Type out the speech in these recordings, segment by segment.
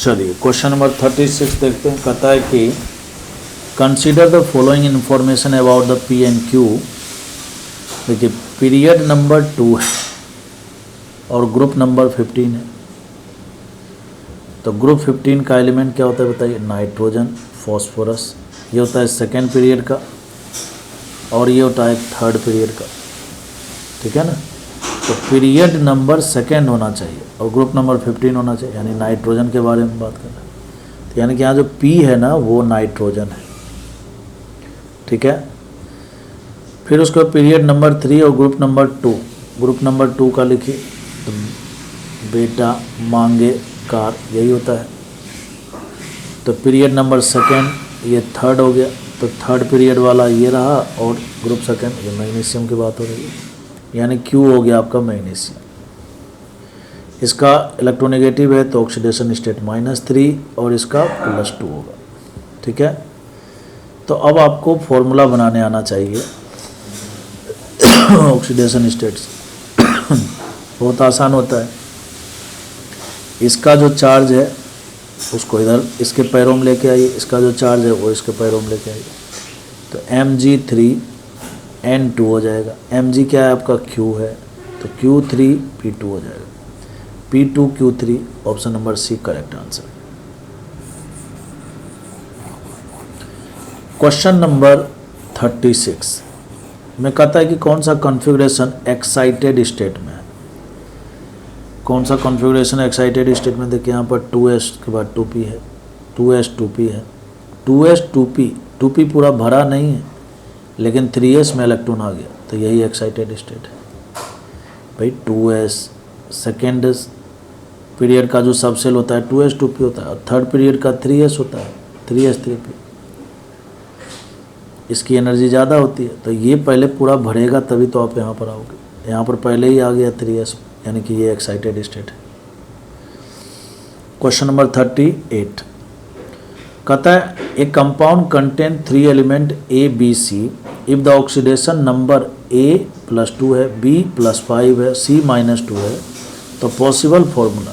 चलिए question number 36 देखते हैं। कहता है कि consider the following information about the P and Q. देखिए पीरियड नंबर 2 है और ग्रुप नंबर 15 है। तो ग्रुप 15 का एलिमेंट क्या होता है बताइए? Nitrogen, phosphorus. ये होता है सेकेंड पीरियड का और ये होता है थर्ड पीरियड का, ठीक है ना। तो पीरियड नंबर सेकेंड होना चाहिए और ग्रुप नंबर 15 होना चाहिए, यानी नाइट्रोजन के बारे में बात कर रहे हैं। तो यानी कि यहाँ जो पी है ना वो नाइट्रोजन है, ठीक है। फिर उसके पीरियड नंबर 3 और ग्रुप नंबर 2। ग्रुप नंबर 2 का लिखिए तो बेटा, मांगे, कार, यही होता है। तो पीरियड नंबर सेकेंड ये थर्ड हो गया, तो थर्ड पीरियड वाला ये रहा और ग्रुप सेकेंड ये मैग्नीशियम की बात हो रही है, यानी क्यू हो गया आपका मैग्नीशियम। इसका इलेक्ट्रोनेगेटिव है तो ऑक्सीडेशन स्टेट -3 और इसका +2 होगा, ठीक है। तो अब आपको फॉर्मूला बनाने आना चाहिए ऑक्सीडेशन स्टेट से। बहुत आसान होता है। इसका जो चार्ज है उसको इधर इसके पैरों में लेके आइए, इसका जो चार्ज है वो इसके पैरों में लेके आइए। तो Mg3N2 हो जाएगा। Mg क्या है आपका? Q है, तो Q3P2 हो जाएगा। P2Q3 option number C correct answer. Question number 36 में कहता है कि कौन सा कॉन्फ़िगरेशन एक्साइटेड स्टेट में है। कौन सा कॉन्फ़िगरेशन एक्साइटेड स्टेट में? देखिए यहाँ पर 2s के बाद 2p है, 2s 2p है। 2s 2p 2p पूरा भरा नहीं है लेकिन 3s में इलेक्ट्रॉन आ गया, तो यही एक्साइटेड स्टेट है भाई। 2s सेकेंड पीरियड का जो सबसेल होता है 2s 2p होता है और थर्ड पीरियड का 3s होता है, 3s 3p। इसकी एनर्जी ज़्यादा होती है, तो ये पहले पूरा भरेगा तभी तो आप यहाँ पर आओगे। यहाँ पर पहले ही आ गया 3s, यानी कि ये एक्साइटेड स्टेट है। क्वेश्चन नंबर 38 कहता है ए compound contain 3 element A B C if the oxidation number A +2 है, B +5 है, C -2 है, तो पॉसिबल फॉर्मूला।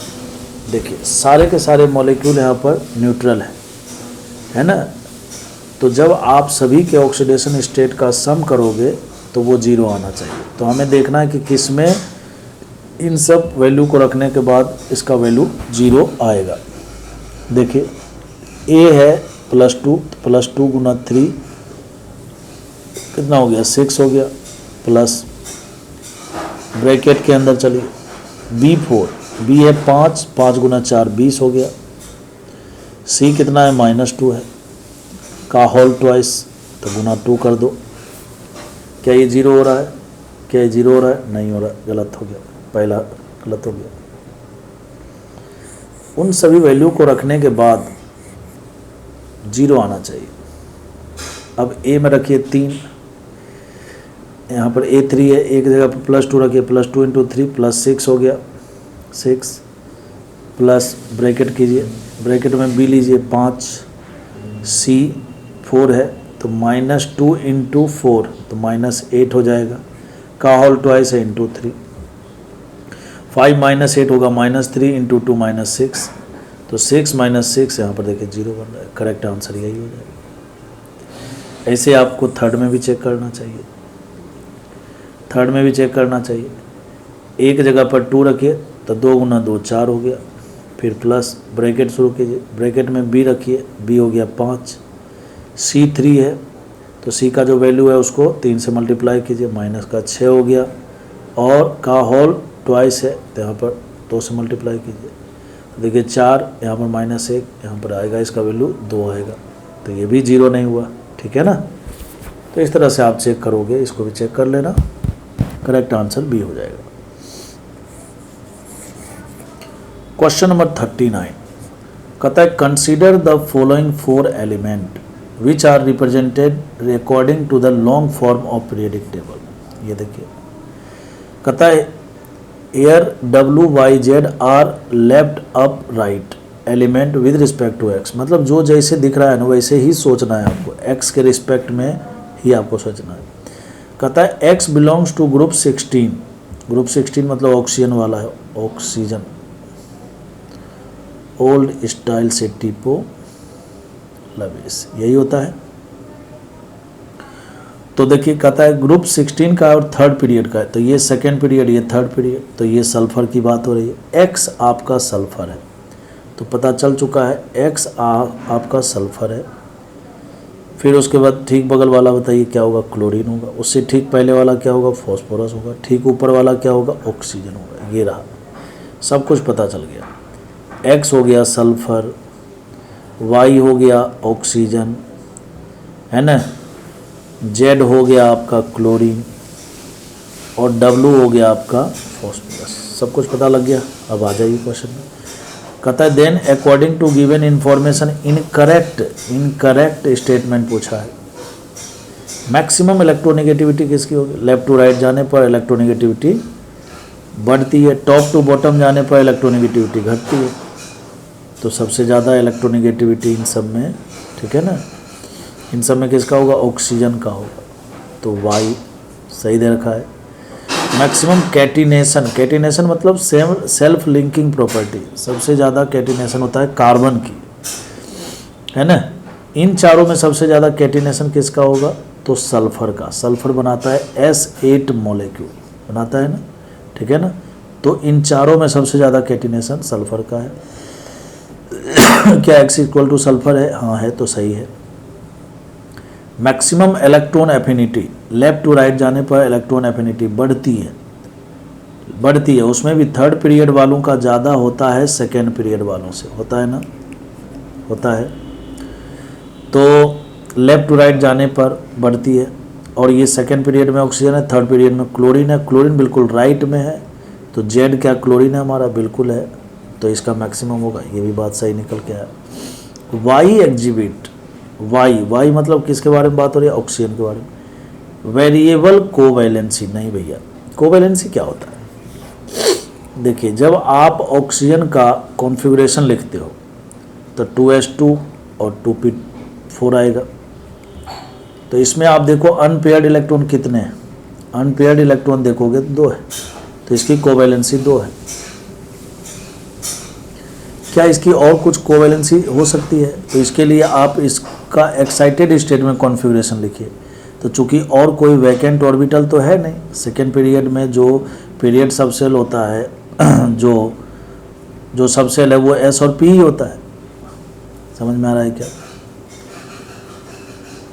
देखिए सारे के सारे मॉलिक्यूल यहाँ पर न्यूट्रल है ना। तो जब आप सभी के ऑक्सीडेशन स्टेट का सम करोगे तो वो 0 आना चाहिए। तो हमें देखना है कि किस में इन सब वैल्यू को रखने के बाद इसका वैल्यू 0 आएगा। देखिए A है +2, तो +2 × 3 कितना हो गया? 6 हो गया, प्लस ब्रैकेट के अंदर चलिए B4, B है 5, 5 × 4 20 हो गया। C कितना है? -2 है, का होल ट्वाइस, तो ×2 कर दो। क्या ये 0 हो रहा है? क्या ये 0 हो रहा है? नहीं हो रहा, गलत हो गया, पहला गलत हो गया। उन सभी वैल्यू को रखने के बाद 0 आना चाहिए। अब A में रखिए 3, यहाँ पर A3 है, एक जगह पर +2 रखिए, +2 × 3 +6 हो गया, 6 प्लस ब्रैकेट कीजिए, ब्रैकेट में B लीजिए 5, C 4 है तो -2 × 4 तो -8 हो जाएगा, का होल ट्वाइस है × 3, 5 - 8 होगा -3 × 2 -6, तो 6 - 6 यहाँ पर देखिए 0 बन रहा है। करेक्ट आंसर यही हो जाएगा। ऐसे आपको थर्ड में भी चेक करना चाहिए, थर्ड में भी चेक करना चाहिए। एक जगह पर 2 रखिए तो 2 × 2 4 हो गया, फिर प्लस ब्रैकेट शुरू कीजिए, ब्रैकेट में B रखिए, B हो गया 5, C 3 है तो C का जो वैल्यू है उसको 3 से मल्टीप्लाई कीजिए, माइनस का 6 हो गया, और का होल ट्वाइस है तो यहाँ पर 2 से मल्टीप्लाई कीजिए, तो देखिए 4, यहाँ पर -1 यहाँ पर आएगा, इसका वैल्यू 2 आएगा, तो ये भी 0 नहीं हुआ, ठीक है ना। तो इस तरह से आप चेक करोगे, इसको भी चेक कर लेना, करेक्ट आंसर B हो जाएगा। क्वेश्चन नंबर 39 कहता है consider the following 4 element which are represented according to the long form of periodic table. ये देखिए कहता है air WYZ are left up right element with respect to x, मतलब जो जैसे दिख रहा है ना वैसे ही सोचना है आपको, x के रिस्पेक्ट में ही आपको सोचना है। कहता है x belongs to group 16, group 16 मतलब ऑक्सीजन वाला है, ऑक्सीजन ओल्ड स्टाइल से टिपो लवेस, यही होता है। तो देखिए कहता है ग्रुप 16 का और थर्ड पीरियड का है, तो ये सेकेंड पीरियड, ये थर्ड पीरियड, तो ये सल्फर की बात हो रही है। एक्स आपका सल्फर है, तो पता चल चुका है एक्स आपका सल्फर है। फिर उसके बाद ठीक बगल वाला बताइए क्या होगा, क्लोरीन होगा। उससे ठीक पहले वाला क्या होगा, फॉस्फोरस होगा। ठीक ऊपर वाला क्या होगा, ऑक्सीजन होगा। ये रहा, सब कुछ पता चल गया। एक्स हो गया सल्फर, वाई हो गया ऑक्सीजन, है ना, जेड हो गया आपका क्लोरीन, और डब्लू हो गया आपका फॉस्फोरस। सब कुछ पता लग गया। अब आ जाइए क्वेश्चन में। कहता है then according to given information incorrect statement पूछा है। मैक्सिमम इलेक्ट्रोनेगेटिविटी किसकी होगी, लेफ्ट टू राइट जाने पर इलेक्ट्रोनेगेटिविटी बढ़ती है, टॉप टू बॉटम जाने पर इलेक्ट्रोनेगेटिविटी घटती है। तो सबसे ज़्यादा इलेक्ट्रोनेगेटिविटी इन सब में, ठीक है ना, इन सब में किसका होगा, ऑक्सीजन का होगा। तो वाई सही दे रखा है। मैक्सिमम कैटिनेशन मतलब सेल्फ लिंकिंग प्रॉपर्टी, सबसे ज़्यादा कैटिनेशन होता है कार्बन की, है ना। इन चारों में सबसे ज़्यादा कैटिनेशन किसका होगा, तो सल्फर का। सल्फर बनाता है S8 मॉलिक्यूल बनाता है ना, ठीक है ना। तो इन चारों में सबसे ज़्यादा कैटिनेशन सल्फर का है। क्या X इक्वल टू सल्फर है, हाँ है, तो सही है। Maximum electron affinity, left to right जाने पर इलेक्ट्रॉन एफिनिटी बढ़ती है। उसमें भी थर्ड पीरियड वालों का ज़्यादा होता है सेकेंड पीरियड वालों से, होता है ना, होता है। तो लेफ्ट टू राइट जाने पर बढ़ती है। और ये सेकेंड पीरियड में ऑक्सीजन है, थर्ड पीरियड में क्लोरीन है। क्लोरीन बिल्कुल राइट में है, तो जेड क्या क्लोरीन है हमारा, बिल्कुल है, तो इसका मैक्सिमम होगा। ये भी बात सही निकल के आया। वाई एग्जिबिट, वाई मतलब किसके बारे में बात हो रही है, ऑक्सीजन के बारे में। वेरिएबल कोवैलेंसी, नहीं भैया, कोवैलेंसी क्या होता है, देखिए जब आप ऑक्सीजन का कॉन्फ़िगरेशन लिखते हो तो 2s2 और 2p4 आएगा। तो इसमें आप देखो अनपेयर्ड इलेक्ट्रॉन कितने हैं, अनपेयर्ड इलेक्ट्रॉन देखोगे तो 2 है, तो इसकी कोवैलेंसी 2 है। क्या इसकी और कुछ कोवैलेंसी हो सकती है, तो इसके लिए आप इसका एक्साइटेड स्टेट में कॉन्फ़िगरेशन लिखिए। तो चूंकि और कोई वैकेंट ऑर्बिटल तो है नहीं, सेकेंड पीरियड में जो पीरियड सबसेल होता है, जो सबसेल है वो S और P ही होता है। समझ में आ रहा है क्या।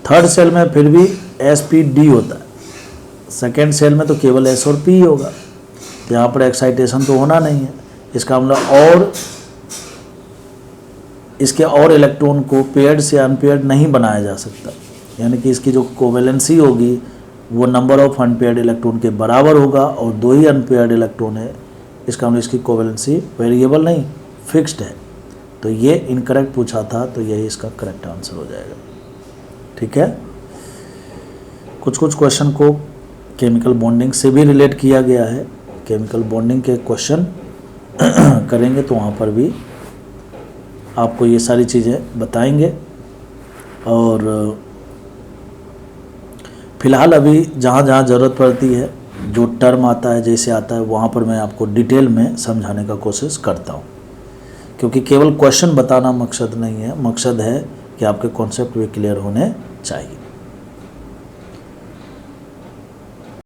थर्ड सेल में फिर भी SP-D होता है, सेकेंड सेल में तो केवल S और P ही होगा। तो यहाँ पर एक्साइटेशन तो होना नहीं है, इसका मतलब और इसके और इलेक्ट्रॉन को पेयर्ड से अनपेयर्ड नहीं बनाया जा सकता, यानी कि इसकी जो कोवैलेंसी होगी वो नंबर ऑफ अनपेयर्ड इलेक्ट्रॉन के बराबर होगा, और 2 ही अनपेयर्ड इलेक्ट्रॉन है, इसका मतलब इसकी कोवैलेंसी वेरिएबल नहीं फिक्स्ड है। तो ये इनकरेक्ट पूछा था, तो यही इसका करेक्ट आंसर हो जाएगा, ठीक है। कुछ क्वेश्चन को केमिकल बॉन्डिंग से भी रिलेट किया गया है, केमिकल बॉन्डिंग के क्वेश्चन करेंगे तो वहाँ पर भी आपको ये सारी चीज़ें बताएंगे। और फिलहाल अभी जहाँ जहाँ ज़रूरत पड़ती है, जो टर्म आता है जैसे आता है, वहाँ पर मैं आपको डिटेल में समझाने का कोशिश करता हूँ, क्योंकि केवल क्वेश्चन बताना मकसद नहीं है, मकसद है कि आपके कॉन्सेप्ट भी क्लियर होने चाहिए।